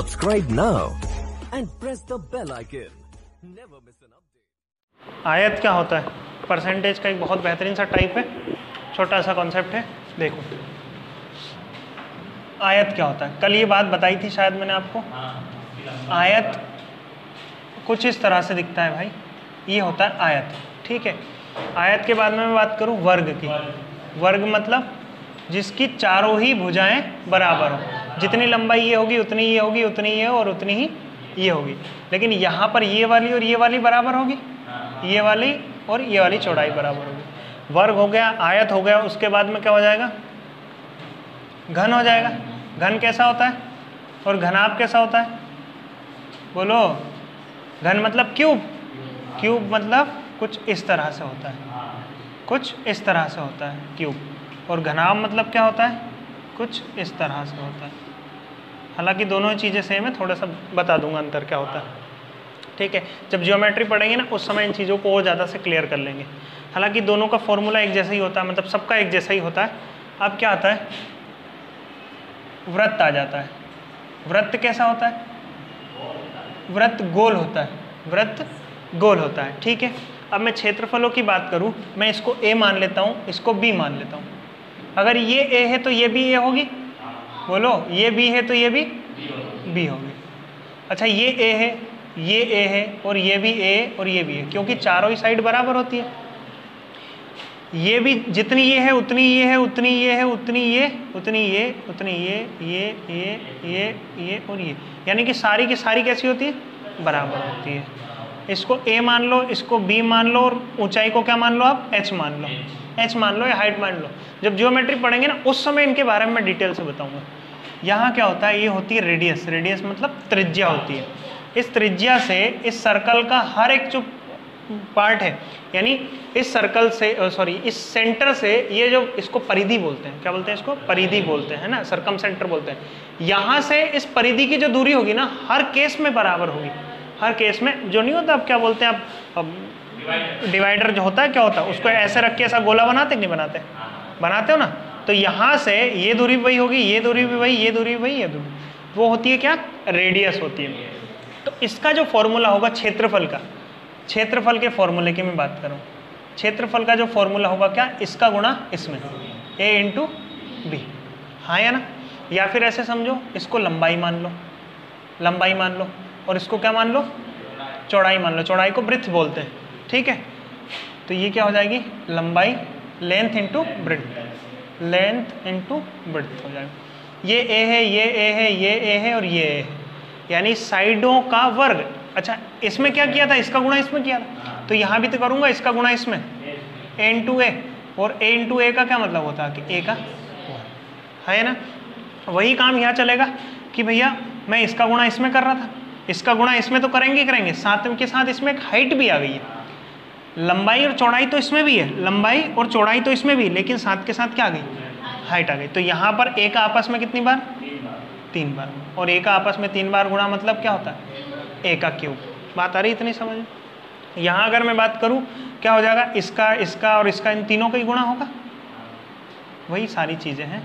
Subscribe now and press the bell icon. Never miss an update. आयत क्या होता है? परसेंटेज का एक बहुत बेहतरीन सा टाइप है, छोटा सा कॉन्सेप्ट है। देखो आयत क्या होता है, कल ये बात बताई थी शायद मैंने आपको। आयत कुछ इस तरह से दिखता है भाई, ये होता है आयत, ठीक है। आयत के बाद में मैं बात करूं वर्ग की। वर्ग मतलब जिसकी चारों ही भुजाएं बराबर हो, जितनी लंबाई ये होगी उतनी ये होगी, उतनी ये और उतनी ही ये होगी। लेकिन यहाँ पर ये वाली और ये वाली बराबर होगी, ये वाली और ये वाली चौड़ाई बराबर होगी। वर्ग हो गया, आयत हो गया, उसके बाद में क्या हो जाएगा? घन हो जाएगा। घन कैसा होता है और घनाभ कैसा होता है? बोलो। घन मतलब क्यूब, क्यूब मतलब कुछ इस तरह से होता है, कुछ इस तरह से होता है क्यूब। और घनाभ मतलब क्या होता है? कुछ इस तरह से होता है। हालांकि दोनों चीज़ें सेम है, थोड़ा सा बता दूंगा अंतर क्या होता है, ठीक है। जब ज्योमेट्री पढ़ेंगे ना उस समय इन चीज़ों को और ज़्यादा से क्लियर कर लेंगे। हालांकि दोनों का फॉर्मूला एक जैसा ही होता है, मतलब सबका एक जैसा ही होता है। अब क्या आता है? वृत्त आ जाता है। वृत्त कैसा होता है? वृत्त गोल होता है, वृत्त गोल होता है, ठीक है। अब मैं क्षेत्रफलों की बात करूं, मैं इसको a मान लेता हूं, इसको b मान लेता हूं। अगर ये a है तो ये भी a होगी, बोलो। ये b है तो ये भी b होगी। अच्छा ये a है, ये a है और ये भी a और ये भी है, क्योंकि चारों ही साइड बराबर होती है। ये भी जितनी ये है उतनी ये है, उतनी ये है, उतनी ये, उतनी ये, उतनी ये और ये, यानी कि सारी की सारी कैसी होती है? बराबर होती है। इसको a मान लो, इसको b मान लो और ऊंचाई को क्या मान लो आप? h मान लो, h मान लो या हाइट मान लो। जब ज्योमेट्री पढ़ेंगे ना उस समय इनके बारे में मैं डिटेल से बताऊंगा। यहाँ क्या होता है? ये होती है रेडियस। रेडियस मतलब त्रिज्या होती है। इस त्रिज्या से इस सर्कल का हर एक जो पार्ट है, यानी इस सर्कल से सॉरी इस सेंटर से ये जो इसको परिधि बोलते हैं, क्या बोलते हैं इसको? परिधि बोलते हैं ना, सरकम सेंटर बोलते हैं। यहाँ से इस परिधि की जो दूरी होगी ना हर केस में बराबर होगी। हर केस में जो नहीं होता, अब क्या बोलते हैं अब डिवाइडर जो होता है क्या होता है? उसको ऐसे रख के ऐसा गोला बनाते नहीं बनाते? बनाते हो ना। तो यहाँ से ये दूरी भी वही होगी, ये दूरी भी वही, ये दूरी भी वही, ये दूरी वो होती है क्या? रेडियस होती है। तो इसका जो फॉर्मूला होगा क्षेत्रफल का, क्षेत्रफल के फॉर्मूले की मैं बात करूँ, क्षेत्रफल का जो फॉर्मूला होगा क्या? इसका गुणा इसमें, a इंटू बी, हाँ या ना। या फिर ऐसे समझो, इसको लंबाई मान लो, लंबाई मान लो, और इसको क्या मान लो? चौड़ाई मान लो। चौड़ाई को ब्रेड्थ बोलते हैं, ठीक है। तो ये क्या हो जाएगी? लंबाई, length into breadth, length into breadth हो जाएगा। ये a है, ये a है, ये a है और ये a है, यानी साइडों का वर्ग। अच्छा इसमें क्या किया था? इसका गुणा इसमें किया था, तो यहाँ भी तो करूँगा इसका गुणा इसमें, a इंटू ए। और a इंटू ए का क्या मतलब होता है? कि a का है ना। वही काम यहाँ चलेगा कि भैया मैं इसका गुणा इसमें कर रहा था, इसका गुणा इसमें तो करेंगे करेंगे, साथ के साथ इसमें एक हाइट भी आ गई है। लंबाई और चौड़ाई तो इसमें भी है, लंबाई और चौड़ाई तो इसमें भी, लेकिन साथ के साथ क्या आ गई? हाइट आ गई। तो यहाँ पर a का आपस में कितनी बार? 3 बार। और a का आपस में 3 बार गुणा मतलब क्या होता है? a का क्यूब। बात आ रही इतनी समझ में? यहाँ अगर मैं बात करूँ क्या हो जाएगा? इसका, इसका और इसका, इन तीनों का ही गुणा होगा। वही सारी चीज़ें हैं।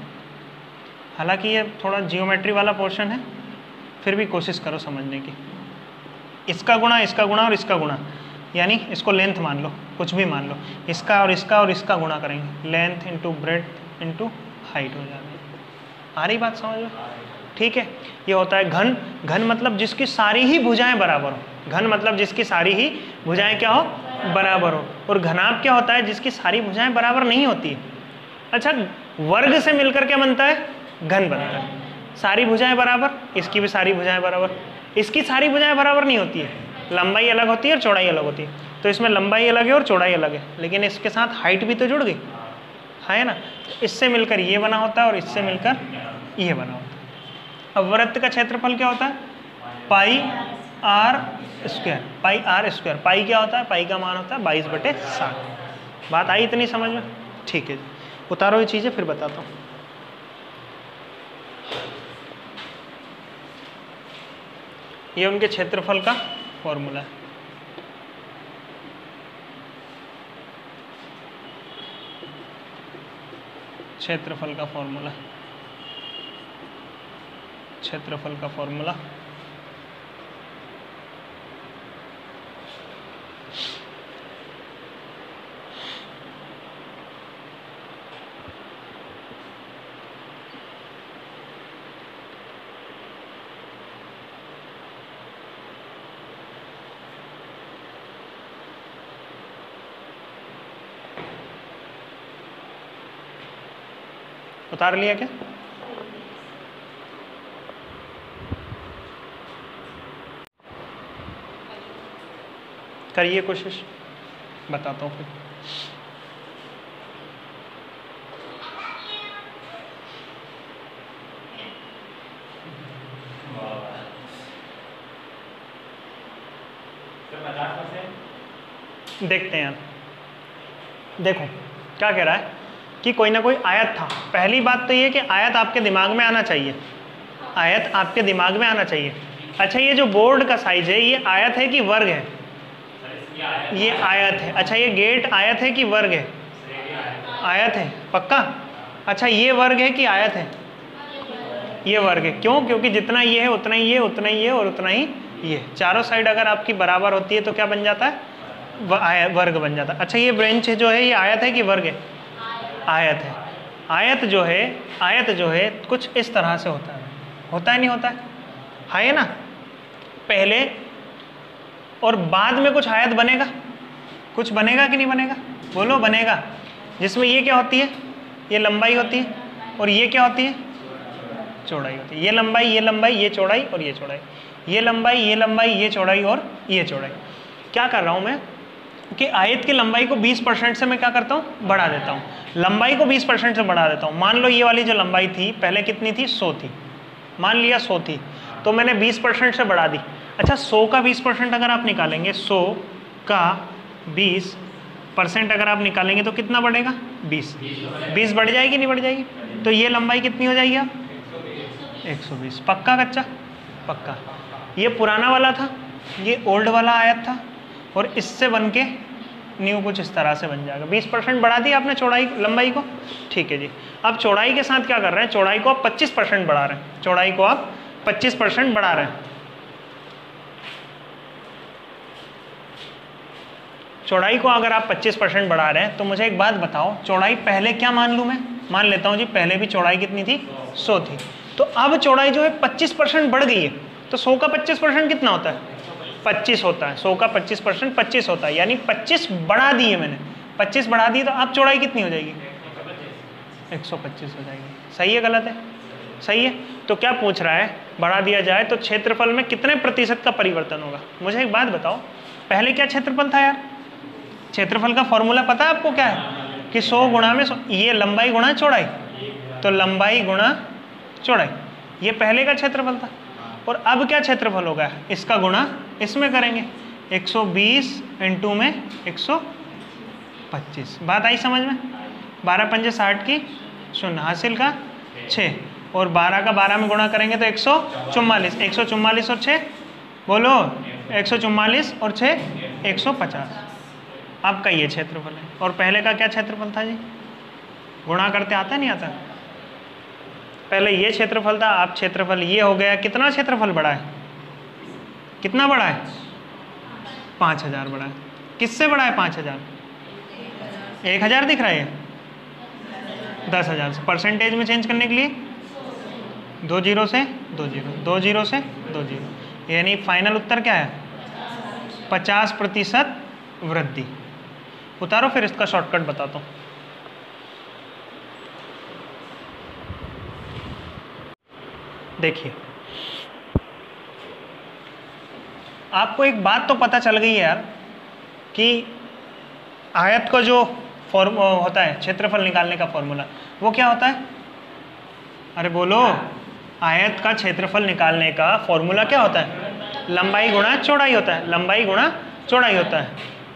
हालांकि ये थोड़ा जियोमेट्री वाला पोर्शन है, फिर भी कोशिश करो समझने की। इसका गुणा, इसका गुणा और इसका गुणा, यानी इसको लेंथ मान लो, कुछ भी मान लो, इसका और इसका गुणा करेंगे, length into breadth into height हो जाएगी। आ रही बात समझ में? ठीक है। ये होता है घन। घन मतलब जिसकी सारी ही भुजाएं बराबर हो। घन मतलब जिसकी सारी ही भुजाएं क्या हो? बराबर हो। और घनाभ क्या होता है? जिसकी सारी भुजाएं बराबर नहीं होती है। अच्छा वर्ग से मिलकर क्या बनता है? घन बनता है। सारी भुजाएं बराबर, इसकी भी सारी भुजाएं बराबर, इसकी सारी भुजाएं बराबर नहीं होती है, लंबाई अलग होती है और चौड़ाई अलग होती है। तो इसमें लंबाई अलग है और चौड़ाई अलग है, लेकिन इसके साथ हाइट भी तो जुड़ गई, है ना। इससे मिलकर ये बना होता है और इससे मिलकर ये बना होता है। अब वृत्त का क्षेत्रफल क्या होता है? Pi r square, pi r square. Pi क्या होता है? पाई का मान होता है 22/60। बात आई इतनी समझ में? ठीक है, उतारो ये चीज़ें फिर बताता हूँ। ये उनके क्षेत्रफल का फॉर्मूला है। क्षेत्रफल का फॉर्मूला, क्षेत्रफल का फॉर्मूला। उतार लिया क्या? करिए कोशिश, बताता हूँ फिर। देखते हैं यार, देखो क्या कह रहा है कि कोई ना कोई आयत था। पहली बात तो ये कि आयत आपके दिमाग में आना चाहिए, आयत आपके दिमाग में आना चाहिए। अच्छा, ये जो बोर्ड का साइज है ये आयत है कि वर्ग है? ये आयत है। अच्छा, ये गेट आयत है कि वर्ग है? आयत है, पक्का? अच्छा, ये वर्ग है कि आयत है? ये वर्ग है। क्यों? क्योंकि जितना ये है उतना ही ये, उतना ही ये और उतना ही ये, चारों साइड अगर आपकी बराबर होती है तो क्या बन जाता है? वर्ग बन जाता है। अच्छा, ये ब्रेंच जो है ये आयत है कि वर्ग है? आयत है। आयत जो है कुछ इस तरह से होता है नहीं होता है ना? पहले और बाद में कुछ आयत बनेगा, कुछ बनेगा कि नहीं बनेगा? बोलो, बनेगा। जिसमें ये क्या होती है? ये लंबाई होती है, और ये क्या होती है? चौड़ाई होती है। ये लंबाई, ये लंबाई, ये चौड़ाई और ये चौड़ाई, ये लंबाई, ये लंबाई, ये चौड़ाई और ये चौड़ाई। क्या कर रहा हूँ मैं कि आयत की लंबाई को 20% से मैं क्या करता हूँ? बढ़ा देता हूँ। लंबाई को 20% से बढ़ा देता हूँ। मान लो ये वाली जो लंबाई थी पहले कितनी थी? 100 थी, मान लिया 100 थी, तो मैंने 20% से बढ़ा दी। अच्छा, 100 का 20% अगर आप निकालेंगे, 100 का 20% अगर आप निकालेंगे तो कितना बढ़ेगा? 20 बढ़ जाएगी, नहीं बढ़ जाएगी? तो ये लंबाई कितनी हो जाएगी आप? 120। पक्का कच्चा? पक्का। ये पुराना वाला था, ये ओल्ड वाला आयत था, और इससे बन के न्यू कुछ इस तरह से बन जाएगा। 20% बढ़ा दी आपने चौड़ाई, लंबाई को। ठीक है जी। अब चौड़ाई के साथ क्या कर रहे हैं? चौड़ाई को आप 25% बढ़ा रहे हैं। चौड़ाई को आप 25% बढ़ा रहे हैं। चौड़ाई को अगर आप 25% बढ़ा रहे हैं तो मुझे एक बात बताओ, चौड़ाई पहले क्या मान लूँ मैं? मान लेता हूँ जी पहले भी चौड़ाई कितनी थी? 100 थी। तो अब चौड़ाई जो है 25% बढ़ गई है, तो 100 का 25% कितना होता है? 25 होता है। 100 का 25% 25 होता है, यानी 25 बढ़ा दी है मैंने। 25 बढ़ा दी तो अब चौड़ाई कितनी हो जाएगी? 125 हो जाएगी। सही है, गलत है? सही है। तो क्या पूछ रहा है? बढ़ा दिया जाए तो क्षेत्रफल में कितने प्रतिशत का परिवर्तन होगा? मुझे एक बात बताओ, पहले क्या क्षेत्रफल था यार? क्षेत्रफल का फॉर्मूला पता है आपको क्या है? कि 100 गुणा में 100, ये लंबाई गुणा चौड़ाई, तो लंबाई गुणा चौड़ाई, ये पहले का क्षेत्रफल था। और अब क्या क्षेत्रफल होगा? इसका गुणा इसमें करेंगे, 120 इंटू में 125। बात आई समझ में? 12 पंजे 60 की 0, हासिल का 6, और 12 का 12 में गुणा करेंगे तो 144। 144 और 6 बोलो, 144 और 6 150। आपका ये क्षेत्रफल है। और पहले का क्या क्षेत्रफल था जी? गुणा करते आता नहीं आता? पहले ये क्षेत्रफल था, अब क्षेत्रफल ये हो गया। कितना क्षेत्रफल बढ़ा है? कितना बढ़ा है? 5000 बढ़ा है। किससे बढ़ा है 5000? 1000 दिख रहा है? 10,000 से। परसेंटेज में चेंज करने के लिए 2 0 से 2 0, 2 0 से 2 0, यानी फाइनल उत्तर क्या है? 50% वृद्धि। उतारो फिर इसका शॉर्टकट बताता हूँ। देखिए, आपको एक बात तो पता चल गई है यार कि आयत का जो होता है क्षेत्रफल निकालने का फॉर्मूला, वो क्या होता है? अरे बोलो, आयत का क्षेत्रफल निकालने का फॉर्मूला क्या होता है? लंबाई गुणा चौड़ाई होता है। लंबाई गुणा चौड़ाई होता है।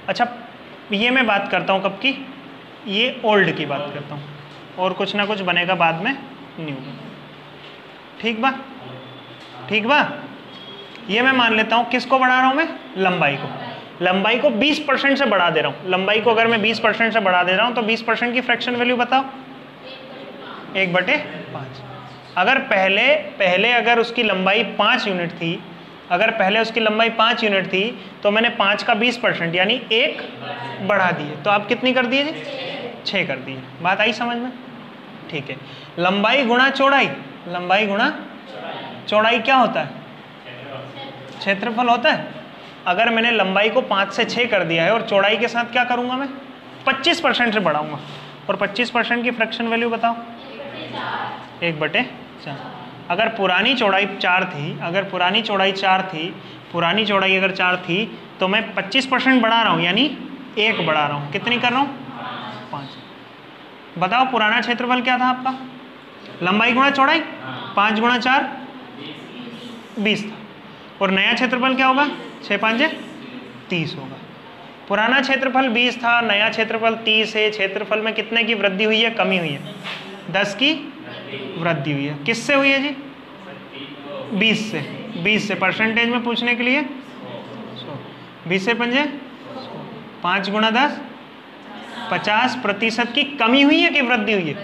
अच्छा, ये मैं बात करता हूँ कब की? ये ओल्ड की बात करता हूँ, और कुछ ना कुछ बनेगा बाद में न्यू। ठीक बा? ठीक बा? ये मैं मान लेता हूँ, किसको बढ़ा रहा हूँ मैं? लंबाई को। लंबाई को 20% से बढ़ा दे रहा हूँ। लंबाई को अगर मैं 20% से बढ़ा दे रहा हूँ तो 20% की फ्रैक्शन वैल्यू बताओ? 1/5। अगर पहले अगर उसकी लंबाई 5 यूनिट थी, अगर पहले उसकी लंबाई 5 यूनिट थी तो मैंने 5 का 20% यानी 1 बढ़ा दिए, तो आप कितनी कर दिए जी? 6 कर दिए। बात आई समझ में? ठीक है। लंबाई गुणा चौड़ाई, लंबाई गुणा चौड़ाई क्या होता है? क्षेत्रफल होता है। अगर मैंने लंबाई को 5 से 6 कर दिया है और चौड़ाई के साथ क्या करूंगा मैं? 25% से बढ़ाऊंगा। और 25% की फ्रैक्शन वैल्यू बताओ? 1/4। अगर पुरानी चौड़ाई 4 थी, अगर पुरानी चौड़ाई 4 थी, पुरानी चौड़ाई अगर 4 थी तो मैं 25% बढ़ा रहा हूँ, यानी 1 बढ़ा रहा हूँ। कितनी कर रहा हूँ? 5। बताओ पुराना क्षेत्रफल क्या था आपका? लंबाई गुणा चौड़ाई, 5 गुणा 4 20 था। और नया क्षेत्रफल क्या होगा? 6 5 30 होगा। पुराना क्षेत्रफल 20 था, नया क्षेत्रफल 30 है। क्षेत्रफल में कितने की वृद्धि हुई है? कमी हुई है। 10 की वृद्धि हुई है। किससे हुई है जी? 20 से। 20 से परसेंटेज में पूछने के लिए 20 से 5 5 गुणा 10 50% की कमी हुई है कि वृद्धि हुई है?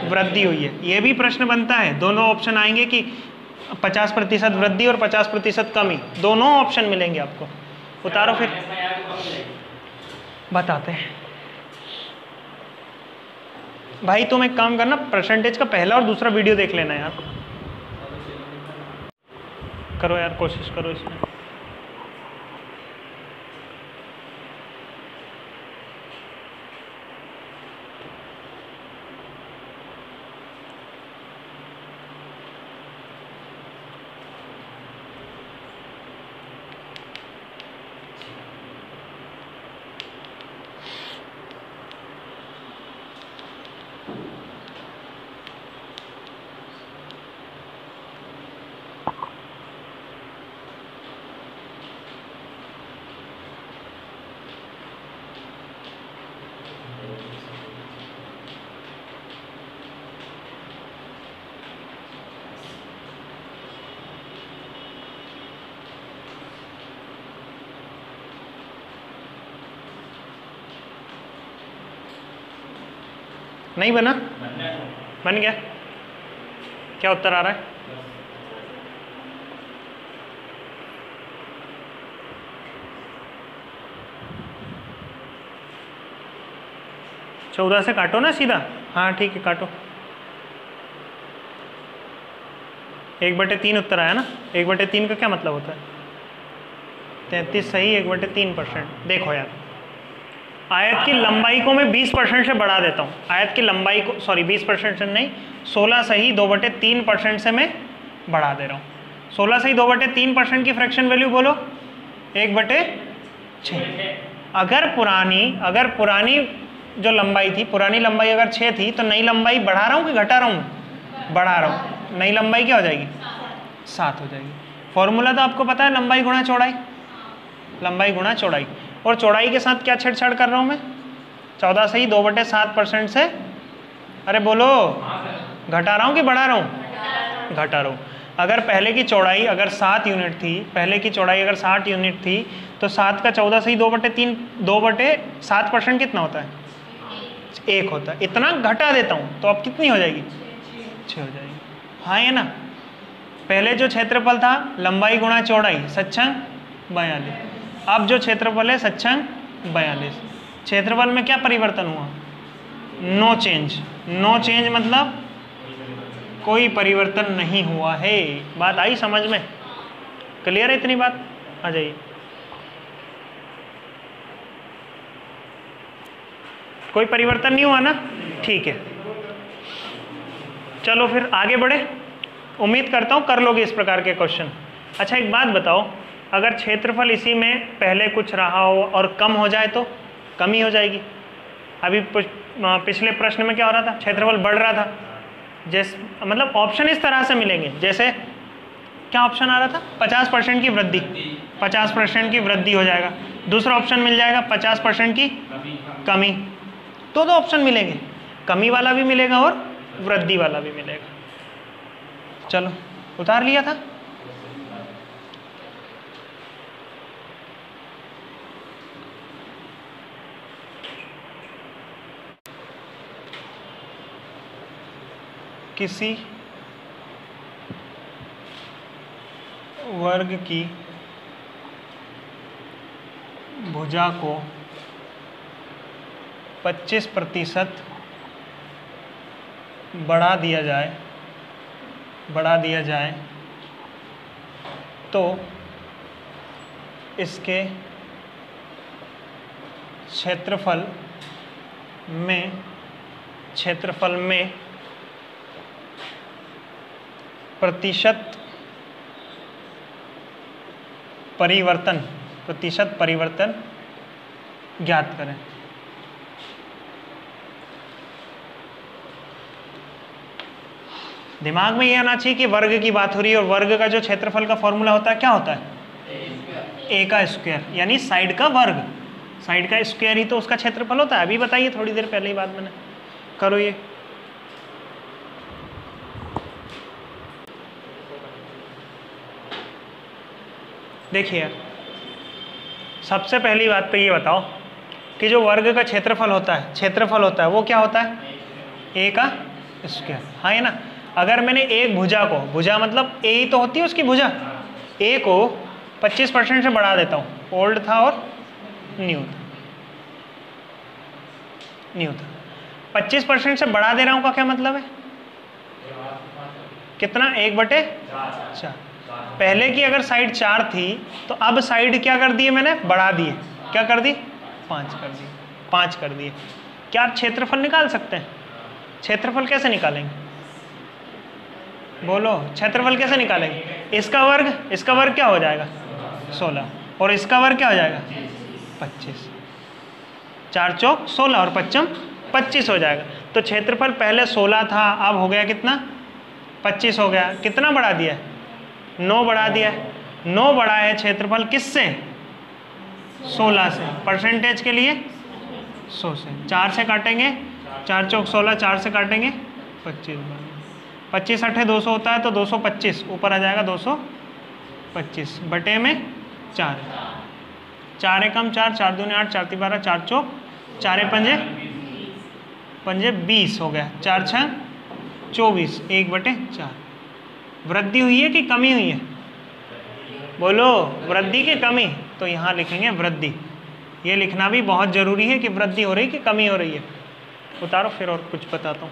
वृद्धि हुई है। ये भी प्रश्न बनता है, दोनों ऑप्शन आएंगे कि 50% वृद्धि और 50% कमी, दोनों ऑप्शन मिलेंगे आपको। उतारो फिर, बताते हैं। भाई तुम एक काम करना, परसेंटेज का पहला और दूसरा वीडियो देख लेना यार। करो यार, कोशिश करो इसमें। नहीं बना? बन गया। क्या उत्तर आ रहा है? चौदह से काटो ना सीधा। हाँ ठीक है, काटो। 1/3 उत्तर आया ना। 1/3 का क्या मतलब होता है? 33 सही, 1/3%। देखो यार, आयत की लंबाई को मैं 20% से बढ़ा देता हूँ। आयत की लंबाई को, सॉरी 20% से नहीं, 16 सही 2/3% से मैं बढ़ा दे रहा हूँ। 16 सही 2/3% की फ्रैक्शन वैल्यू बोलो? 1/6। अगर पुरानी जो लंबाई थी, पुरानी लंबाई अगर 6 थी तो नई लंबाई बढ़ा रहा हूँ कि घटा रहा हूँ? बढ़ा रहा हूँ। नई लंबाई क्या हो जाएगी? 7 हो जाएगी। फॉर्मूला तो आपको पता है, लंबाई गुणा चौड़ाई, लंबाई गुणा चौड़ाई। और चौड़ाई के साथ क्या छेड़छाड़ कर रहा हूँ मैं? 14 सही 2/7% से, अरे बोलो, घटा रहा हूँ कि बढ़ा रहा हूँ? घटा रहा हूँ। अगर पहले की चौड़ाई अगर 7 यूनिट थी, पहले की चौड़ाई अगर 60 यूनिट थी तो 7 का 14 सही 2/7% कितना होता है? 1 होता है। इतना घटा देता हूँ तो अब कितनी हो जाएगी? 6 हो जाएगी। हाँ ये ना, पहले जो क्षेत्रफल था लंबाई गुणा चौड़ाई सच्चंग 42, अब जो क्षेत्रफल है सच्चंग 42। क्षेत्रफल में क्या परिवर्तन हुआ? No change. नो चेंज मतलब कोई परिवर्तन नहीं हुआ है। बात आई समझ में? क्लियर है इतनी बात? आ जाइए। कोई परिवर्तन नहीं हुआ ना? ठीक है, चलो फिर आगे बढ़े। उम्मीद करता हूँ कर लोगे इस प्रकार के क्वेश्चन। अच्छा एक बात बताओ, अगर क्षेत्रफल इसी में पहले कुछ रहा हो और कम हो जाए तो कमी हो जाएगी। अभी पिछले प्रश्न में क्या हो रहा था? क्षेत्रफल बढ़ रहा था। जैसे मतलब ऑप्शन इस तरह से मिलेंगे, जैसे क्या ऑप्शन आ रहा था? 50% की वृद्धि, 50% की वृद्धि हो जाएगा। दूसरा ऑप्शन मिल जाएगा 50% की कमी। दो ऑप्शन मिलेंगे, कमी वाला भी मिलेगा और वृद्धि वाला भी मिलेगा। चलो उतार लिया था। किसी वर्ग की भुजा को 25% बढ़ा दिया जाए तो इसके क्षेत्रफल में प्रतिशत परिवर्तन ज्ञात करें। दिमाग में ये आना चाहिए कि वर्ग की बात हो रही है और वर्ग का जो क्षेत्रफल का फॉर्मूला होता है क्या होता है? ए का स्क्वायर, यानी साइड का वर्ग। साइड का स्क्वायर ही तो उसका क्षेत्रफल होता है। अभी बताइए, थोड़ी देर पहले ही बात मैंने। करो ये। देखिए, सबसे पहली बात तो ये बताओ कि जो वर्ग का क्षेत्रफल होता है वो क्या होता है? ए का स्क्वायर। हाँ, है ना। अगर मैंने एक भुजा मतलब ए ही तो होती है उसकी भुजा, ए को 25% से बढ़ा देता हूँ। ओल्ड था और न्यू था। 25% से बढ़ा दे रहा हूँ का क्या मतलब है? कितना? 1/4। पहले की अगर साइड 4 थी तो अब साइड क्या कर दिए मैंने? बढ़ा दिए। क्या कर दी? 5 कर दिए। क्या आप क्षेत्रफल निकाल सकते हैं? क्षेत्रफल कैसे निकालेंगे? बोलो, क्षेत्रफल कैसे निकालेंगे? इसका वर्ग क्या हो जाएगा? 16। और इसका वर्ग क्या हो जाएगा? 25। 4 चौक 16 और 5 25 हो जाएगा। तो क्षेत्रफल पहले 16 था, अब हो गया कितना? 25 हो गया। कितना बढ़ा दिया? 9 बढ़ा दिया। 9 बढ़ा है क्षेत्रफल किससे? 16 से। परसेंटेज के लिए 100 से। 4 से काटेंगे, 4 चौक 16, 4 से काटेंगे 25। 25 8 200 होता है तो 225 ऊपर आ जाएगा। 225 बटे में 4। 4 एकम 4, 4 दूनी 8, 4 12, 4 चौक 4 पंजे 20 हो गया। 4 6 24, 1/4। वृद्धि हुई है कि कमी हुई है? बोलो, वृद्धि की कमी? तो यहाँ लिखेंगे वृद्धि। ये लिखना भी बहुत ज़रूरी है कि वृद्धि हो रही कि कमी हो रही है। उतारो फिर और कुछ बताता हूँ।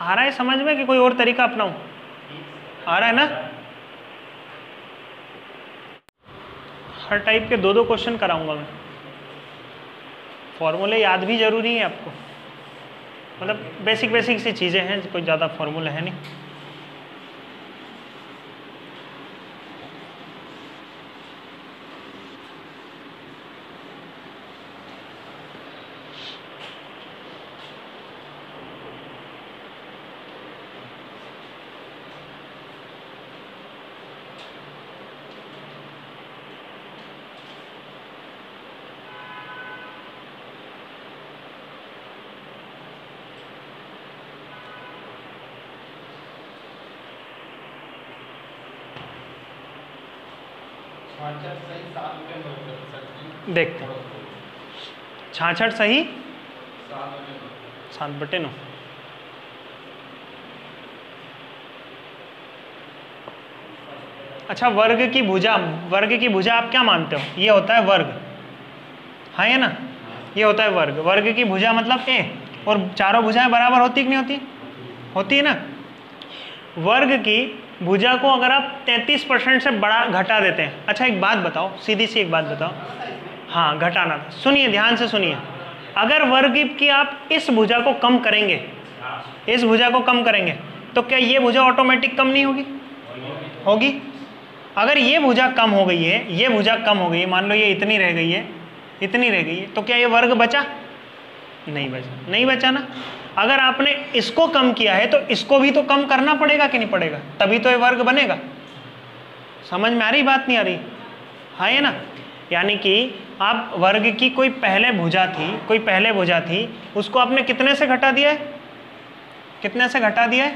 आ रहा है समझ में कि कोई और तरीका अपनाऊं? आ रहा है ना? हर टाइप के 2-2 क्वेश्चन कराऊंगा मैं। फॉर्मूले याद भी जरूरी है आपको, मतलब बेसिक सी चीज़ें हैं, कोई ज़्यादा फॉर्मूला है नहीं। देखते हैं। 66 सही 7/9। अच्छा, वर्ग की भुजा आप क्या मानते हो? ये होता है वर्ग, हाँ है ना? ये होता है वर्ग की भुजा मतलब ए। और चारों भुजाएं बराबर होती कि नहीं होती? होती है ना। वर्ग की भुजा को अगर आप 33% से बड़ा घटा देते हैं। अच्छा, एक बात बताओ, सीधी सी एक बात बताओ। हाँ, घटाना। सुनिए, ध्यान से सुनिए। अगर वर्ग की आप इस भुजा को कम करेंगे, तो क्या ये भुजा ऑटोमेटिक कम नहीं होगी? होगी। अगर ये भुजा कम हो गई है, मान लो ये इतनी रह गई है, तो क्या ये वर्ग बचा? नहीं बचा ना। अगर आपने इसको कम किया है तो इसको भी तो कम करना पड़ेगा कि नहीं पड़ेगा? तभी तो ये वर्ग बनेगा। समझ में आ रही बात? नहीं आ रही? हाँ, है ना। यानी कि आप वर्ग की कोई पहले भुजा थी, उसको आपने कितने से घटा दिया है?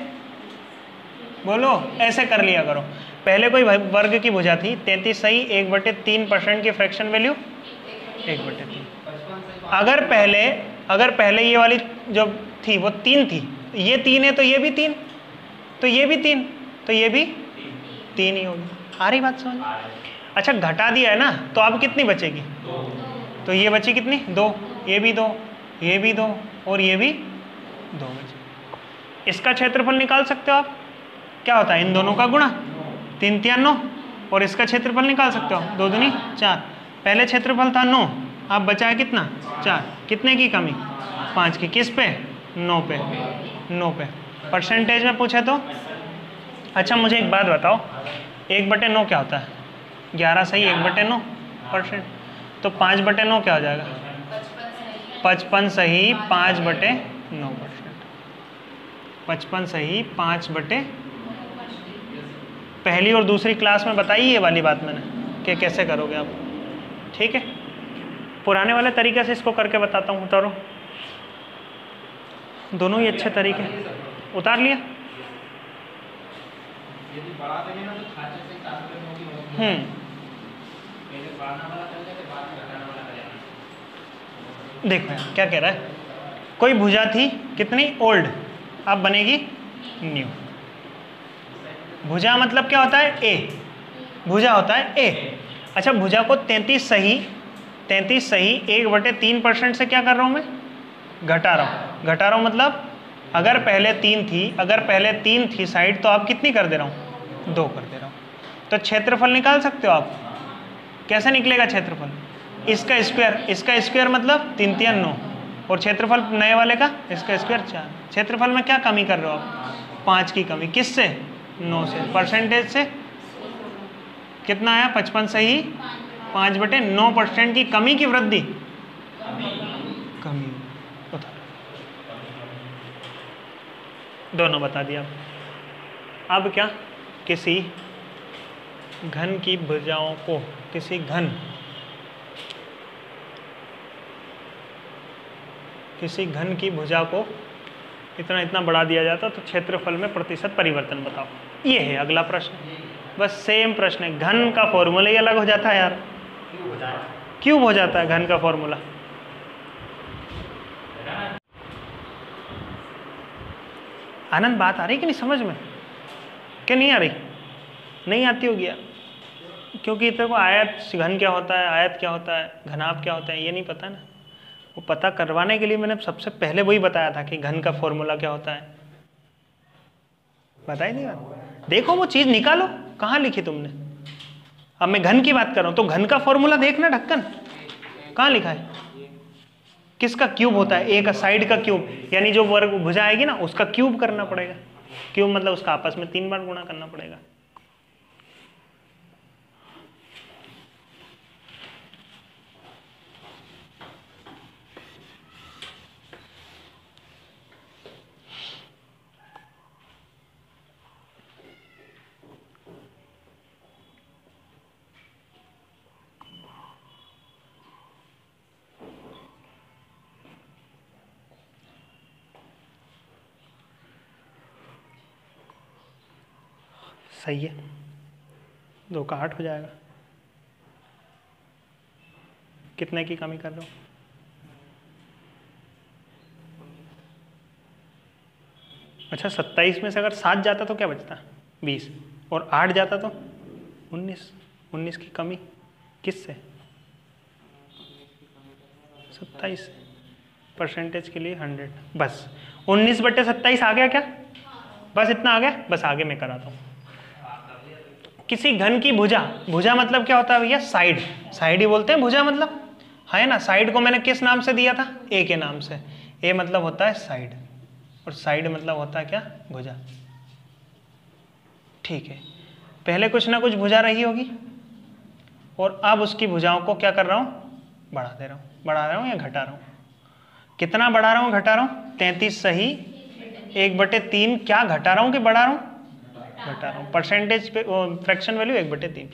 बोलो, ऐसे कर लिया करो। पहले कोई वर्ग की भुजा थी 33 सही, 1/3% की फ्रैक्शन वैल्यू 1/3। अगर पहले ये वाली जो थी वो 3 थी, ये 3 है तो ये भी 3, तो ये भी 3, तो ये भी 3 ही होगी। आ रही बात समझ? अच्छा घटा दिया है ना, तो अब कितनी बचेगी? तो ये बची कितनी? 2, ये भी 2, ये भी 2 और ये भी 2 बचे। इसका क्षेत्रफल निकाल सकते हो आप, क्या होता है इन दोनों का गुणा, 3 3 9, और इसका क्षेत्रफल निकाल सकते हो 2 दूनी 4। पहले क्षेत्रफल था 9, अब बचा है कितना? 4। कितने की कमी? 5 की। किस पे? 9 पे। 9 पे परसेंटेज में पूछे तो। अच्छा मुझे एक बात बताओ, 1/9 क्या होता है? 11 सही 1/9%। तो 5/9 क्या हो जाएगा? 55 सही 5/9%। 55 सही 5/। पहली और दूसरी क्लास में बताई ये वाली बात मैंने कि कैसे करोगे आप, ठीक है? पुराने वाले तरीके से इसको करके बताता हूँ। उतारो, दोनों ही अच्छे तरीके। उतार लिया? देखो यार क्या कह रहा है, कोई भुजा थी कितनी? ओल्ड, अब बनेगी न्यू। भुजा मतलब क्या होता है? ए। भुजा होता है ए। अच्छा भुजा को 33 सही 1/3% से क्या कर रहा हूँ मैं? घटा रहा हूँ। घटा रहा हूँ मतलब अगर पहले 3 थी साइड, तो आप कितनी कर दे रहा हूँ? 2 कर दे रहा हूँ। तो क्षेत्रफल निकाल सकते हो आप। कैसे निकलेगा क्षेत्रफल? इसका स्क्वायर मतलब 3 3 9, और क्षेत्रफल नए वाले का इसका स्क्वायर 4। क्षेत्रफल में क्या कमी कर रहे हो आप? 5 की कमी। किससे? 9 से। परसेंटेज से कितना आया? 55 सही 5/9% की कमी की वृद्धि, कमी। दोनों बता दिया। अब क्या? किसी घन की भुजाओं को, किसी घन की भुजा को इतना बढ़ा दिया जाता तो क्षेत्रफल में प्रतिशत परिवर्तन बताओ। ये है अगला प्रश्न, बस सेम प्रश्न है। घन का फॉर्मूला ही अलग हो जाता है यार। क्यूब हो जाता है घन का फॉर्मूला। आनंद बात आ रही कि नहीं समझ में? क्या नहीं आ रही? नहीं आती होगी यार, क्योंकि इतने को आयत घन क्या होता है, आयत क्या होता है, घनाभ क्या होता है, ये नहीं पता ना। वो पता करवाने के लिए मैंने सबसे पहले वही बताया था कि घन का फॉर्मूला क्या होता है। बताई नहीं बात? देखो वो चीज निकालो, कहाँ लिखी तुमने? अब मैं घन की बात कर रहा हूं तो घन का फॉर्मूला देखना, ढक्कन कहाँ लिखा है? किसका क्यूब होता है? ए का साइड का क्यूब, यानी जो वर्ग भुजा आएगी ना उसका क्यूब करना पड़ेगा। क्यूब मतलब उसका आपस में 3 बार गुणा करना पड़ेगा। सही है, 2 का 8 हो जाएगा। कितने की कमी कर रहे हो? अच्छा 27 में से अगर 7 जाता तो क्या बचता? 20, और 8 जाता तो 19 की कमी किससे? 27। परसेंटेज के लिए 100। बस 19/27 आ गया क्या? बस इतना आ गया। बस आगे मैं कराता हूँ। किसी घन की भुजा, भुजा मतलब क्या होता है भैया? साइड। साइड ही बोलते हैं भुजा मतलब, है ना? साइड को मैंने किस नाम से दिया था? ए के नाम से। ए मतलब होता है साइड, और साइड मतलब होता है क्या? भुजा। ठीक है, पहले कुछ ना कुछ भुजा रही होगी, और अब उसकी भुजाओं को क्या कर रहा हूँ? बढ़ा दे रहा हूँ। बढ़ा रहा हूँ या घटा रहा हूँ? कितना बढ़ा रहा हूँ, घटा रहा हूँ? 33 सही 1/3। क्या घटा रहा हूँ कि बढ़ा रहा हूँ? घटा रहा हूँ। परसेंटेज पे फ्रैक्शन वैल्यू 1/3।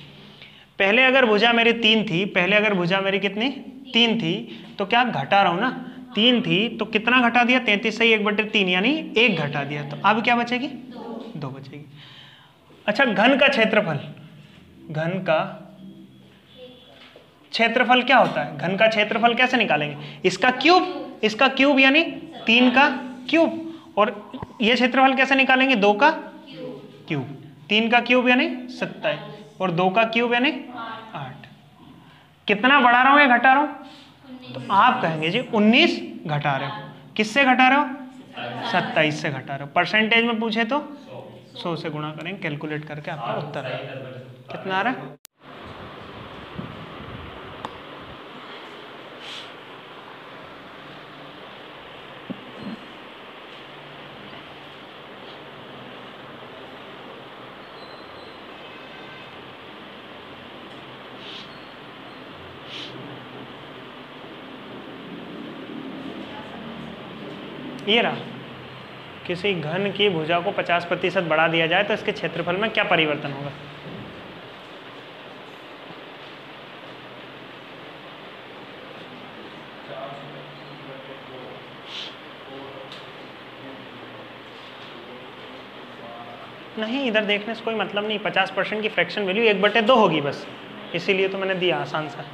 पहले अगर भुजा मेरी 3 थी, पहले अगर भुजा मेरी कितनी? 3 थी, तो क्या घटा रहा हूँ ना? 3 थी तो कितना घटा दिया? 33 सही 1/3, यानी 1 घटा दिया। तो अब क्या बचेगी? 2 बचेगी। अच्छा घन का क्षेत्रफल, घन का क्षेत्रफल क्या होता है? घन का क्षेत्रफल कैसे निकालेंगे? इसका क्यूब यानी 3 का क्यूब, और ये क्षेत्रफल कैसे निकालेंगे? 2 का क्यूब, 3 का क्यूब यानी 27, और 2 का क्यूब यानी 8। कितना बढ़ा रहा हूँ या घटा रहा हूँ? तो आप कहेंगे जी 19 घटा रहे हो। किससे घटा रहे हो? 27 से घटा रहे हो। परसेंटेज में पूछे तो 100 से गुणा करेंगे, कैलकुलेट करके आपका उत्तर आएगा। कितना आ रहा है? ये रहा, किसी घन की भुजा को 50% बढ़ा दिया जाए तो इसके क्षेत्रफल में क्या परिवर्तन होगा? नहीं, इधर देखने से कोई मतलब नहीं। 50% की फ्रैक्शन वैल्यू 1/2 होगी बस, इसीलिए तो मैंने दिया आसान सा।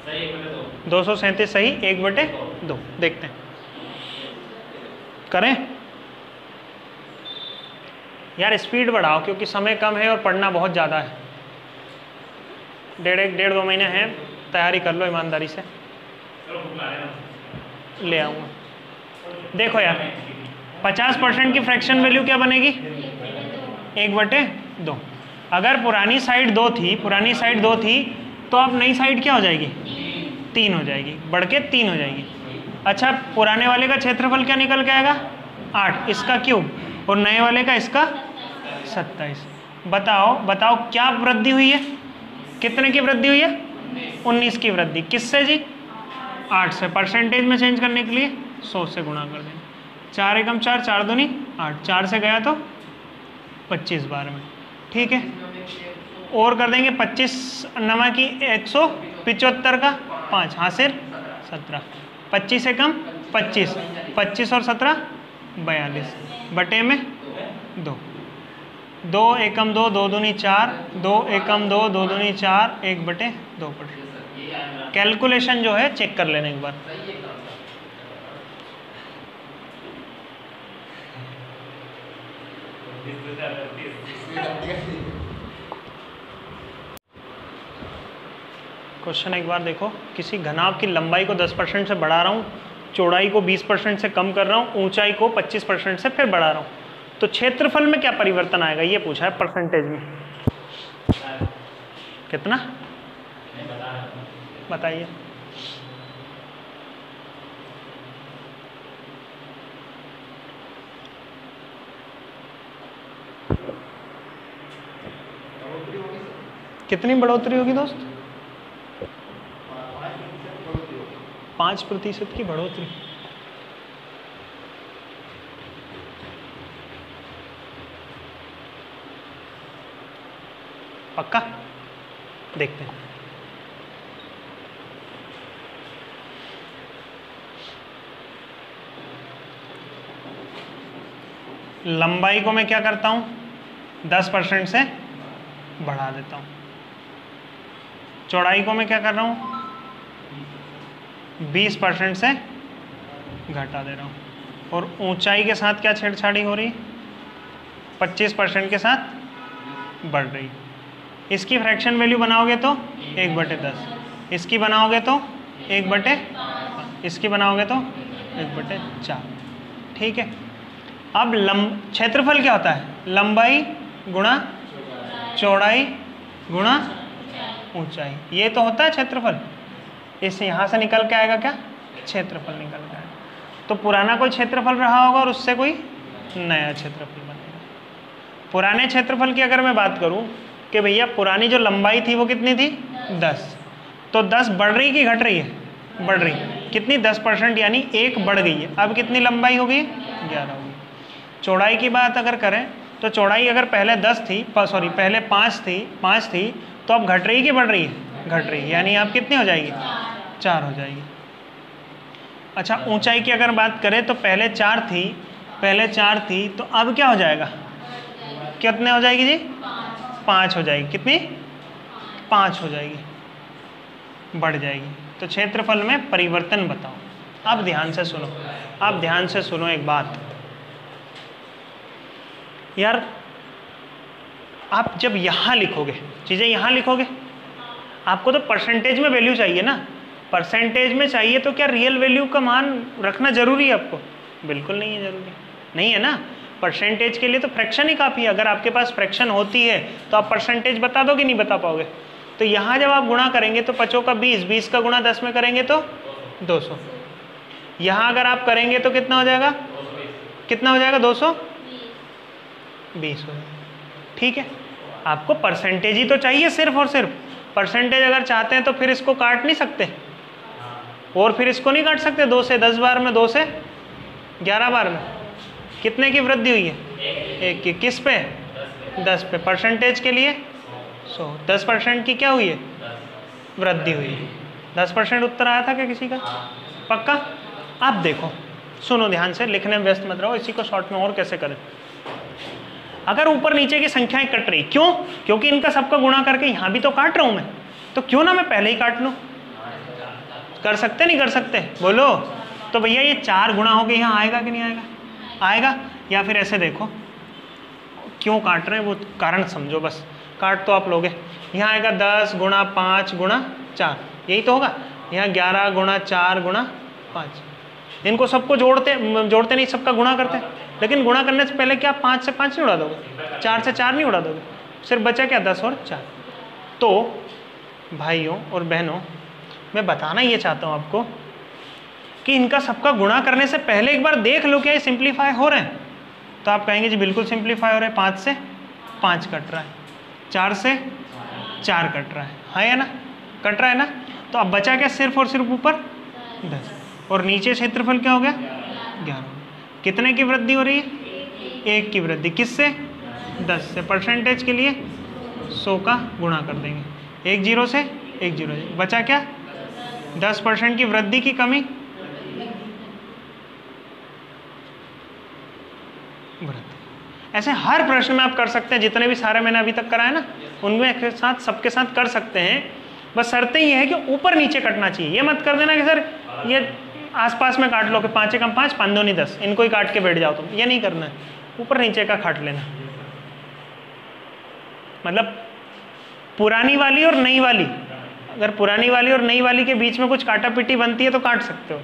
सही 237 सही 1/2। देखते हैं, करें यार, स्पीड बढ़ाओ क्योंकि समय कम है और पढ़ना बहुत ज़्यादा है। 1.5-2 महीने हैं, तैयारी कर लो ईमानदारी से। ले आऊँगा। देखो यार, 50% की फ्रैक्शन वैल्यू क्या बनेगी? 1/2। अगर पुरानी साइड 2 थी, तो अब नई साइड क्या हो जाएगी? 3 हो जाएगी, बढ़ के 3 हो जाएगी। अच्छा, पुराने वाले का क्षेत्रफल क्या निकल के आएगा? 8, इसका क्यूब, और नए वाले का इसका 27। बताओ क्या वृद्धि हुई है? कितने की वृद्धि हुई है? 19 की वृद्धि। किससे जी? 8 से। परसेंटेज में चेंज करने के लिए 100 से गुणा कर देंगे। 4 एकम 4, 4 दूनी 8, 4 से गया तो 25 बार में। ठीक है, और कर देंगे 25 नमा की 175 का 5 हासिल 17, 25 एकम 25, 25 और 17 42 बटे में 2, 2 एकम 2, 2 दूनी 4, 2 एकम 2, 2 दूनी 4, 1/2। कैलकुलेशन जो है चेक कर लेने एक बार। क्वेश्चन एक बार देखो, किसी घनाभ की लंबाई को 10% से बढ़ा रहा हूँ, चौड़ाई को 20% से कम कर रहा हूँ, ऊंचाई को 25% से फिर बढ़ा रहा हूँ, तो क्षेत्रफल में क्या परिवर्तन आएगा? ये पूछा है परसेंटेज में। कितना बताइए? कितनी बढ़ोतरी होगी दोस्त? 5% की बढ़ोतरी। पक्का? देखते हैं। लंबाई को मैं क्या करता हूं? 10% से बढ़ा देता हूं। चौड़ाई को मैं क्या कर रहा हूं? 20% से घटा दे रहा हूं। और ऊंचाई के साथ क्या छेड़छाड़ी हो रही? 25% के साथ बढ़ रही। इसकी फ्रैक्शन वैल्यू बनाओगे तो 1/10, इसकी बनाओगे तो 1/5, इसकी बनाओगे तो 1/4। ठीक है, अब क्षेत्रफल क्या होता है? लंबाई गुणा चौड़ाई गुणा ऊंचाई, ये तो होता है क्षेत्रफल। इससे यहाँ से निकल के आएगा क्या? क्षेत्रफल निकल के आएगा। तो पुराना कोई क्षेत्रफल रहा होगा और उससे कोई नया क्षेत्रफल बनेगा। पुराने क्षेत्रफल की अगर मैं बात करूँ कि भैया पुरानी जो लंबाई थी वो कितनी थी? 10, तो 10 बढ़ रही कि घट रही है? बढ़ रही। कितनी? 10%, यानी 1 बढ़ गई है। अब कितनी लंबाई होगी? 11 होगी। चौड़ाई की बात अगर करें तो चौड़ाई अगर पहले 10 थी, पहले 5 थी, तो अब घट रही कि बढ़ रही है? घट रही है, यानी अब कितनी हो जाएगी? 4 हो जाएगी। अच्छा, ऊंचाई की अगर बात करें तो पहले 4 थी, तो अब क्या हो जाएगा? कितने हो जाएगी जी? 5 हो जाएगी। कितनी? 5 हो जाएगी। बढ़ जाएगी। तो क्षेत्रफल में परिवर्तन बताओ। अब ध्यान से सुनो, अब ध्यान से सुनो एक बात यार, आप जब यहाँ लिखोगे चीज़ें, यहाँ लिखोगे, आपको तो परसेंटेज में वैल्यू चाहिए ना, परसेंटेज में चाहिए तो क्या रियल वैल्यू का मान रखना जरूरी है आपको? बिल्कुल नहीं है, जरूरी नहीं है ना। परसेंटेज के लिए तो फ्रैक्शन ही काफ़ी है। अगर आपके पास फ्रैक्शन होती है तो आप परसेंटेज बता दोगे, नहीं बता पाओगे। तो यहाँ जब आप गुणा करेंगे तो 5 का 20, 20 का गुणा 10 में करेंगे तो 200। यहाँ अगर आप करेंगे तो कितना हो जाएगा, कितना हो जाएगा, 220 हो जाएगा। ठीक है, आपको परसेंटेज ही तो चाहिए सिर्फ और सिर्फ। परसेंटेज अगर चाहते हैं तो फिर इसको काट नहीं सकते, और फिर इसको नहीं काट सकते 2 से 10 बार में, 2 से 11 बार में। कितने की वृद्धि हुई है? 1 की। किस पे? 10 पे। परसेंटेज के लिए 100, 10% की क्या हुई है? वृद्धि हुई है। 10% उत्तर आया था क्या किसी का? पक्का? आप देखो, सुनो ध्यान से, लिखने में व्यस्त मत रहो। इसी को शॉर्ट में और कैसे करें? अगर ऊपर नीचे की संख्याएं कट रही, क्यों? क्योंकि इनका सबका गुणा करके यहाँ भी तो काट रहा हूँ मैं, तो क्यों ना मैं पहले ही काट लूँ। कर सकते नहीं कर सकते? बोलो। तो भैया ये 4 गुणा हो गए, यहाँ आएगा कि नहीं आएगा? आएगा। या फिर ऐसे देखो, क्यों काट रहे हैं वो कारण समझो बस। काट तो आप लोगे, यहाँ आएगा 10 गुणा 5 गुणा 4, यही तो होगा। यहाँ 11 गुणा 4 गुणा 5। इनको सबको जोड़ते नहीं, सबका गुणा करते हैं। लेकिन गुणा करने से पहले क्या 5 से 5 नहीं उड़ा दोगे, 4 से 4 नहीं उड़ा दोगे, सिर्फ बचा क्या 10 और 4। तो भाइयों और बहनों, मैं बताना ये चाहता हूँ आपको कि इनका सबका गुणा करने से पहले एक बार देख लो क्या ये सिंप्लीफाई हो रहे हैं। तो आप कहेंगे जी बिल्कुल सिंप्लीफाई हो रहे हैं। 5 से 5 कट रहा है, 4 से 4 कट रहा है या ना? कट रहा है ना? तो अब बचा क्या सिर्फ और सिर्फ ऊपर 10, और नीचे क्षेत्रफल क्या हो गया 11। कितने की वृद्धि हो रही है? 1 की वृद्धि। किससे? 10 से। परसेंटेज के लिए 100 का गुणा कर देंगे, 1 0 से 1 0। बचा क्या? 10% की वृद्धि की कमी, वृद्धि। ऐसे हर प्रश्न में आप कर सकते हैं, जितने भी सारे मैंने अभी तक कराए ना, उनमें एक साथ सबके साथ कर सकते हैं। बस शर्तें ये है कि ऊपर नीचे कटना चाहिए। ये मत कर देना कि सर ये आसपास में काट लो कि 5 कम 5 5 2 10, इनको ही काट के बैठ जाओ तुम। ये नहीं करना है, ऊपर नीचे का काट लेना। मतलब पुरानी वाली और नई वाली, अगर पुरानी वाली और नई वाली के बीच में कुछ काटा पिटी बनती है तो काट सकते हो।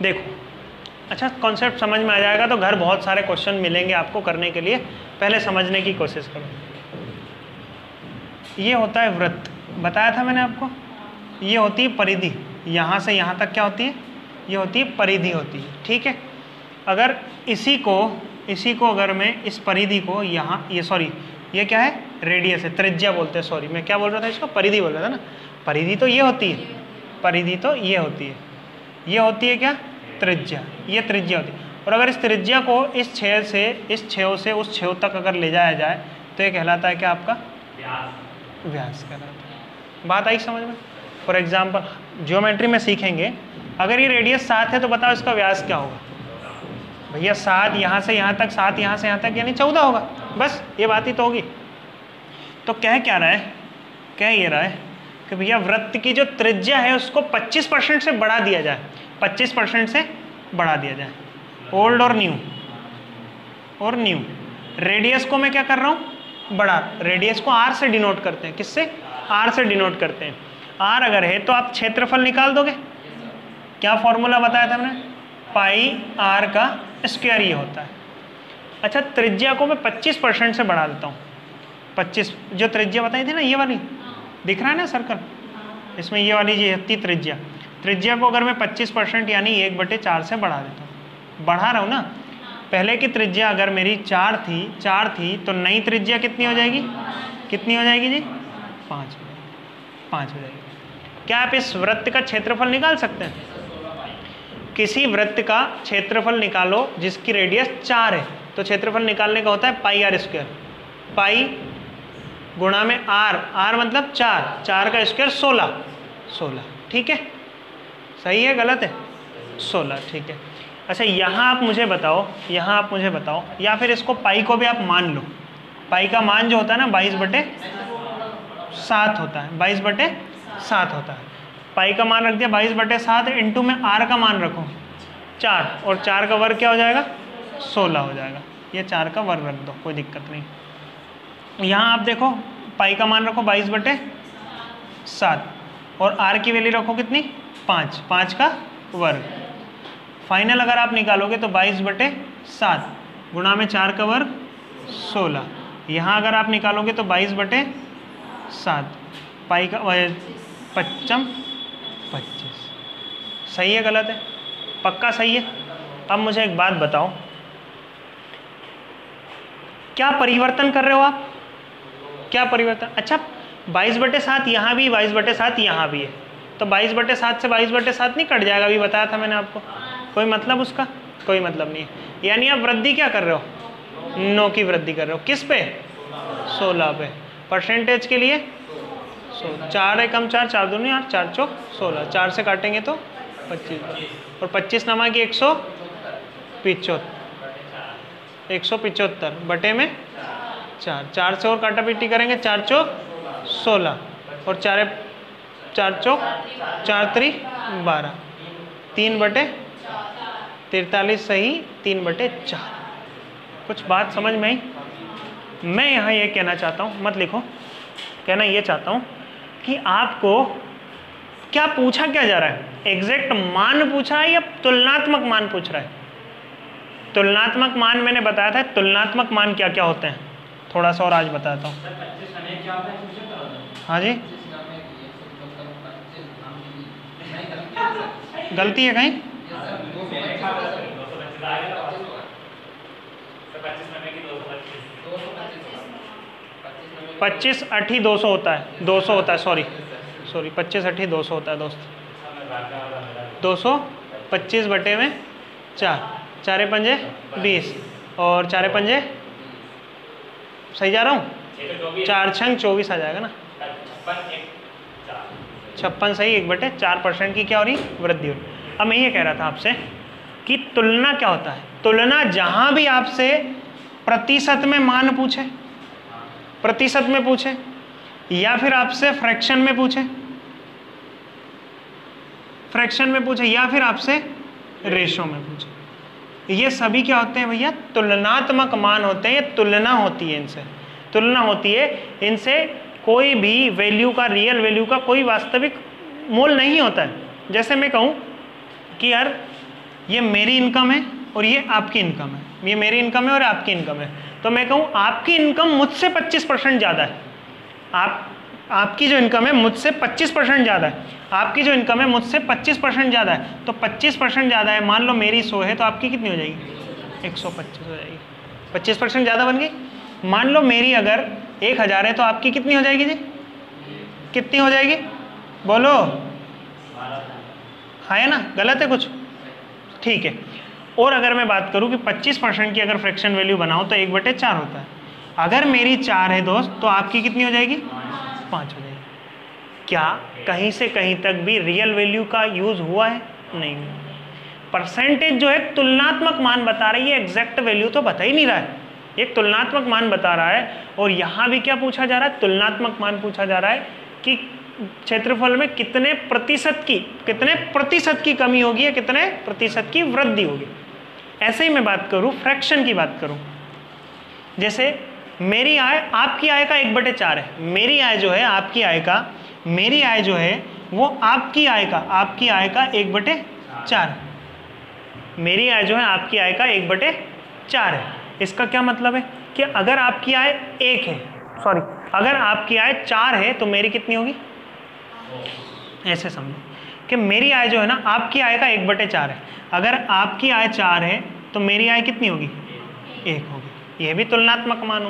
देखो, अच्छा कॉन्सेप्ट समझ में आ जाएगा तो घर बहुत सारे क्वेश्चन मिलेंगे आपको करने के लिए। पहले समझने की कोशिश करो। ये होता है वृत्त, बताया था मैंने आपको। ये होती है परिधि, यहाँ से यहाँ तक क्या होती है? ये होती है परिधि होती है। ठीक है, अगर इसी को अगर मैं इस परिधि को यहाँ, ये सॉरी ये क्या है? रेडियस है, त्रिज्या बोलते हैं। सॉरी मैं क्या बोल रहा था, इसको परिधि बोल रहा था ना। परिधि तो ये होती है, परिधि तो ये होती है। ये होती है क्या? त्रिज्या। ये त्रिज्या होती है। और अगर इस त्रिज्या को इस छेद से, इस छेद से उस छेद तक अगर ले जाया जाए तो ये कहलाता है क्या? आपका व्यास कहलाता है। बात आई समझ में? फॉर एग्जाम्पल ज्योमेट्री में सीखेंगे, अगर ये रेडियस 7 है तो बताओ इसका व्यास क्या होगा? भैया 7 यहाँ से यहाँ तक, 7 यहाँ से यहाँ तक, यानी 14 होगा। बस ये बात ही तो होगी। तो कह क्या रहा है? कह ये रहा है कि भैया वृत्त की जो त्रिज्या है उसको 25% से बढ़ा दिया जाए, 25% से बढ़ा दिया जाए। ओल्ड और न्यू, और न्यू। रेडियस को मैं क्या कर रहा हूँ? बढ़ा। रेडियस को r से डिनोट करते हैं। किससे? r से डिनोट करते हैं। r अगर है तो आप क्षेत्रफल निकाल दोगे। क्या फॉर्मूला बताया था मैंने? पाई r का स्क्वायर ये होता है। अच्छा, त्रिज्या को मैं 25% से बढ़ा देता हूँ। 25, जो त्रिज्या बताई थी ना, ये वाली दिख रहा है ना सर्कल, इसमें ये वाली ये होती त्रिज्या। त्रिज्या को अगर मैं 25% यानी 1/4 से बढ़ा देता हूँ। बढ़ा रहा हूँ ना। पहले की त्रिज्या अगर मेरी 4 थी तो नई त्रिज्या कितनी हो जाएगी? कितनी हो जाएगी जी? 5 हो जाएगी। क्या आप इस वृत्त का क्षेत्रफल निकाल सकते हैं? किसी वृत्त का क्षेत्रफल निकालो जिसकी रेडियस 4 है, तो क्षेत्रफल निकालने का होता है पाई r स्क्वायर। पाई गुणा में r, r मतलब 4, 4 का स्क्वायर 16। ठीक है, सही है गलत है? 16, ठीक है। अच्छा यहाँ आप मुझे बताओ, यहाँ आप मुझे बताओ, या फिर इसको पाई को भी आप मान लो। पाई का मान जो होता है ना 22/7 होता है, 22/7 होता है। पाई का मान रख दिया 22/7, इंटू में आर का मान रखो 4, और 4 का वर्ग क्या हो जाएगा? 16 हो जाएगा। ये 4 का वर्ग रख दो, कोई दिक्कत नहीं। यहाँ आप देखो पाई का मान रखो 22/7 और आर की वैल्यू रखो कितनी? 5, 5 का वर्ग। फाइनल अगर आप निकालोगे तो 22/7 गुणा में 4 का वर्ग 16। यहाँ अगर आप निकालोगे तो 22/7 पाई का 25 25। सही है गलत है? पक्का सही है। अब मुझे एक बात बताओ, क्या परिवर्तन कर रहे हो आप? क्या परिवर्तन? अच्छा 22/7 यहाँ भी, 22/7 यहाँ भी है, तो 22/7 से 22/7 नहीं कट जाएगा? अभी बताया था मैंने आपको। कोई मतलब उसका? कोई मतलब नहीं है। यानी आप वृद्धि क्या कर रहे हो? 9 की वृद्धि कर रहे हो। किस पे? 16 पे। परसेंटेज के लिए 4 एकम 4, 4 दूनी 8, 4 चौक 16, 4 से काटेंगे तो 25, और 25 नमा की 175 बटे में 4, 4 से और काटा पीटी करेंगे, 4 चौक 16 और 4 चौक 4 3 12, 3/43 सही, 3/4। कुछ बात समझ में आई? मैं यहाँ ये कहना चाहता हूँ, मत लिखो, कहना ये चाहता हूँ कि आपको क्या पूछा क्या जा रहा है? एग्जैक्ट मान पूछा है या तुलनात्मक मान पूछ रहा है? तुलनात्मक मान मैंने बताया था, तुलनात्मक मान क्या क्या होते हैं थोड़ा सा और आज बताता हूँ। हाँ जी, गलती है कहीं? 25 8 200 होता है, 200 होता है, सॉरी 25 8 200 होता है दोस्त। 200 25 बटे में 4, 4 पंजे 20 और 4 पंजे, सही जा रहा हूँ? 4 छंग 24 आ जाएगा ना। 56 सही, 1/4% की क्या हो रही? वृद्धि हो रही। अब मैं ये कह रहा था आपसे कि तुलना क्या होता है? तुलना जहां भी आपसे प्रतिशत में मान पूछे, प्रतिशत में पूछे, या फिर आपसे फ्रैक्शन में पूछे, फ्रैक्शन में पूछे, या फिर आपसे रेशो में पूछे, ये सभी क्या होते हैं भैया? तुलनात्मक मान होते हैं। ये तुलना होती है, इनसे तुलना होती है। इनसे कोई भी वैल्यू का, रियल वैल्यू का कोई वास्तविक मोल नहीं होता है। जैसे मैं कहूँ कि यार ये मेरी इनकम है और ये आपकी इनकम है, ये मेरी इनकम है और आपकी इनकम है, तो मैं कहूँ आपकी इनकम मुझसे 25% ज़्यादा है, आपकी जो इनकम है मुझसे 25% ज़्यादा है, आपकी जो इनकम है मुझसे 25% ज़्यादा है, तो 25% ज़्यादा है। मान लो मेरी 100 है तो आपकी कितनी हो जाएगी? 125 हो जाएगी, 25% ज़्यादा बन गई। मान लो मेरी अगर 1000 है तो आपकी कितनी हो जाएगी जी? कितनी हो जाएगी? बोलो। हाँ है ना? गलत है कुछ? ठीक है। और अगर मैं बात करूँ कि 25% की अगर फ्रैक्शन वैल्यू बनाऊँ तो 1/4 होता है। अगर मेरी 4 है दोस्त तो आपकी कितनी हो जाएगी? 5 हो जाएगी। क्या कहीं से कहीं तक भी रियल वैल्यू का यूज हुआ है? नहीं हुआ। परसेंटेज जो है तुलनात्मक मान बता रही है, एग्जैक्ट वैल्यू तो बता ही नहीं रहा है, एक तुलनात्मक मान बता रहा है। और यहाँ भी क्या पूछा जा रहा है? तुलनात्मक मान पूछा जा रहा है कि क्षेत्रफल में कितने प्रतिशत की कमी होगी या कितने प्रतिशत की वृद्धि होगी। ऐसे ही मैं बात करूं, फ्रैक्शन की बात करूं, जैसे मेरी आय आपकी आय का 1/4 है। मेरी आय जो है आपकी आय का, मेरी आय जो है वो आपकी आय का 1/4 है। मेरी आय जो है आपकी आय का 1/4 है। इसका क्या मतलब है कि अगर आपकी आय 1 है, सॉरी अगर आपकी आय 4 है तो मेरी कितनी होगी? ऐसे समझो कि मेरी आय जो है ना आपकी आय का 1/4 है। अगर आपकी आय 4 है तो मेरी आय कितनी होगी? 1 होगी। यह भी तुलनात्मक मान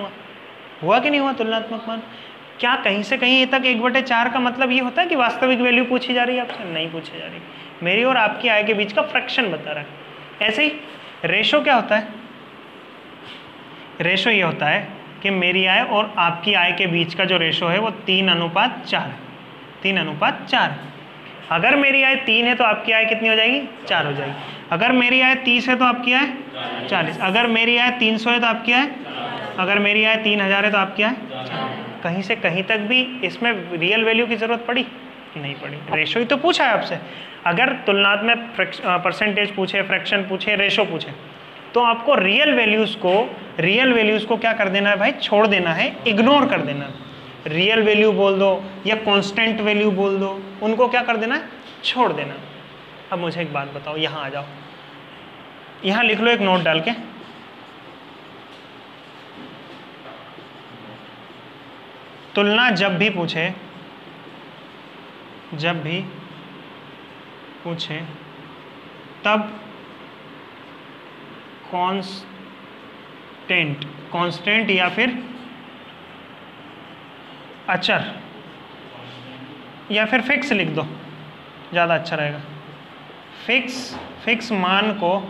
हुआ कि नहीं हुआ? तुलनात्मक मान। क्या कहीं से कहीं तक 1/4 का मतलब ये होता है कि वास्तविक वैल्यू पूछी जा रही है आपसे? नहीं पूछी जा रही। मेरी और आपकी आय के बीच का फ्रैक्शन बता रहा है। ऐसे ही रेशो क्या होता है? रेशो ये होता है कि मेरी आय और आपकी आय के बीच का जो रेशो है वो 3:4 है। 3:4 है। अगर मेरी आय 3 है तो आपकी आय कितनी हो जाएगी? 4 हो जाएगी। अगर मेरी आय 30 है तो आपकी आय 40। अगर मेरी आय 300 है तो आपकी आय, अगर मेरी आय 3000 है तो आपकी आय। कहीं से कहीं तक भी इसमें रियल वैल्यू की जरूरत पड़ी? नहीं पड़ी। रेशो ही तो पूछा है आपसे। अगर तुलनात्मक परसेंटेज पूछे, फ्रैक्शन पूछे, रेशो पूछे, तो आपको रियल वैल्यूज़ को क्या कर देना है भाई? छोड़ देना है, इग्नोर कर देना है। रियल वैल्यू बोल दो या कांस्टेंट वैल्यू बोल दो, उनको क्या कर देना है? छोड़ देना। अब मुझे एक बात बताओ, यहाँ आ जाओ, यहाँ लिख लो एक नोट डाल के, तुलना जब भी पूछे तब कांस्टेंट या फिर अचर या फिर फिक्स लिख दो, ज़्यादा अच्छा रहेगा। फिक्स मान को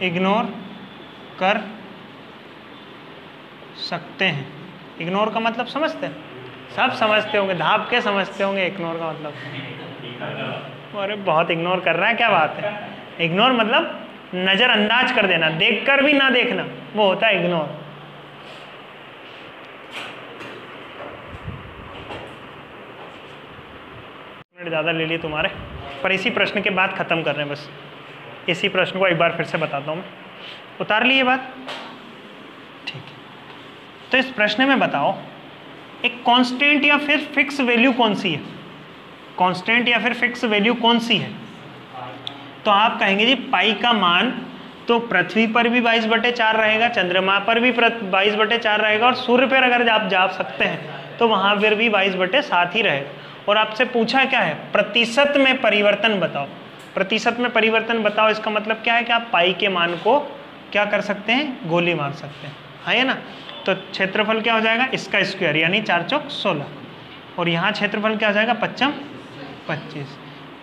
इग्नोर कर सकते हैं। इग्नोर का मतलब समझते हैं? सब समझते होंगे, धाप के समझते होंगे इग्नोर का मतलब। अरे बहुत इग्नोर कर रहा है, क्या बात है। इग्नोर मतलब नज़रअंदाज कर देना, देखकर भी ना देखना, वो होता है इग्नोर। मिनट ज़्यादा ले लिए तुम्हारे, पर इसी प्रश्न के बाद ख़त्म कर रहे हैं बस। इसी प्रश्न को एक बार फिर से बताता हूँ मैं। उतार ली ये बात? ठीक है। तो इस प्रश्न में बताओ, एक कांस्टेंट या फिर फिक्स वैल्यू कौन सी है? कांस्टेंट या फिर फिक्स वैल्यू कौन सी है? तो आप कहेंगे जी पाई का मान तो पृथ्वी पर भी 22/4 रहेगा, चंद्रमा पर भी 22/4 रहेगा, और सूर्य पर अगर आप जा सकते हैं तो वहाँ पर भी 22/7 ही रहेगा। और आपसे पूछा क्या है? प्रतिशत में परिवर्तन बताओ। प्रतिशत में परिवर्तन बताओ, इसका मतलब क्या है कि आप पाई के मान को क्या कर सकते हैं? गोली मार सकते हैं, है ना। तो क्षेत्रफल क्या हो जाएगा? इसका स्क्वायर, यानी 4 चौक 16, और यहाँ क्षेत्रफल क्या हो जाएगा? 5 25।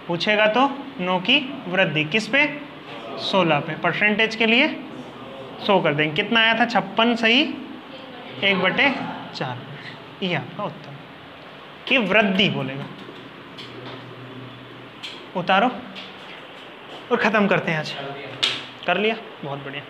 पूछेगा तो 9 की वृद्धि किस पे? 16 पे। परसेंटेज के लिए 100 कर देंगे। कितना आया था? 56 सही 1/4। ये आपका उत्तर की वृद्धि बोलेगा। उतारो और ख़त्म करते हैं आज। कर लिया? बहुत बढ़िया।